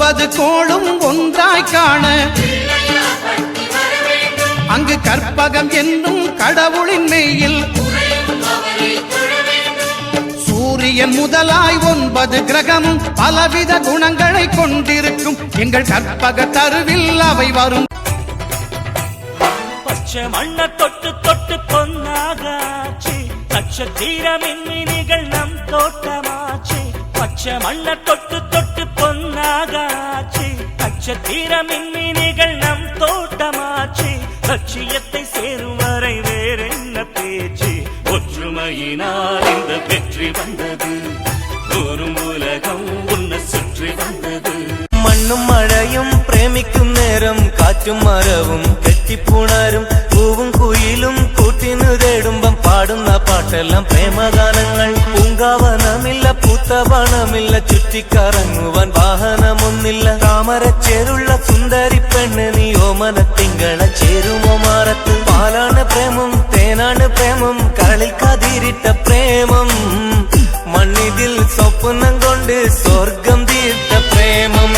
9 கோளும் ஒன்றாய் காண அங்கு கற்பகம் என்னும் கடவுளின் மெய்யில் சூரியன் முதலாய் 9 கிரகமும் பலவித குணங்களை கொண்டிருக்கும் எங்கள் கற்பக தருவில் அவை வரும். பச்சை மண்ண தொட்டு தொட்டு பொன்னாகாச்சு நட்சத்திர மின்மினிகள் நம் தோட்டமாச்சு. பச்சை மண்ண தொட்டு தொட்டு பொன்னாகாச்சு நட்சத்திர மின்மினிகள் நம் தோட்டமாச்சு. லட்சியத்தை சேரும் வரை வேறென்ன பேச்சு, ஒற்றுமையினால் இந்த வெற்றி வந்தது. ஊரும் உலகம் உன்னை சுற்றி வந்தது. மண்ணும் மழையும் பிரேமிக்கும் நேரம், காற்றும் மரவும் கெட்டி புணரும், பூவும் குயிலும் கூட்டினு தேடும்பம் பாடுന്ന പാട്ടെല്ലാം പ്രേമഗാനങ്ങൾ. പൂങ്കാവനമില്ല പൂത്തവനമില്ല ചുറ്റിക്കറങ്ങുവാൻ വാഹനമൊന്നില്ല. താമരച്ചേരുള്ള സുന്ദരി പെണ്ണ് നീ ഓമന തിങ്കള ചേരുമോ മാറത്ത്. പാലാണ് പ്രേമം തേനാണ് പ്രേമം കളിൽ കതിരിട്ട പ്രേമം. മണ്ണിതിൽ സ്വപ്നം കൊണ്ട് സ്വർഗം തീർത്ത പ്രേമം.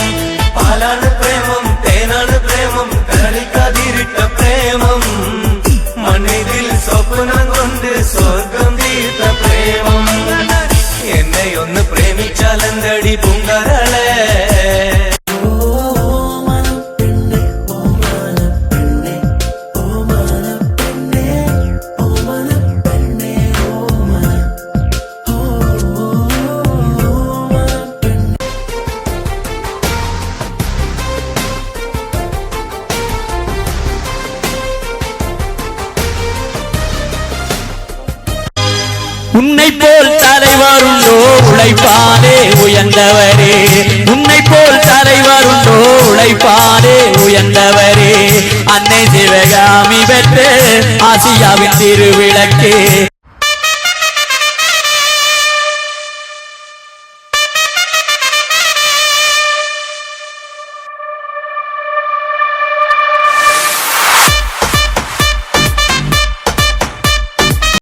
പാലാണ് പ്രേമം തേനാണ് പ്രേമം കളിൽ കതിരിട്ട പ്രേമം. മണ്ണിതിൽ സ്വപ്നം കൊണ്ട് സ്വർഗം തീർത്ത പ്രേമം. എന്നെ ഒന്ന് പ്രേമിച്ചാലെന്തടി പൂങ്കരളെ. உன்னை போல் தலைவருண்டோ உழைப்பானே உயர்ந்தவரே. உன்னை போல் தலைவருண்டோ உழைப்பானே உயர்ந்தவரே. அன்னை சிவகாமி பெற்ற ஆசியாவின் திருவிளக்கே.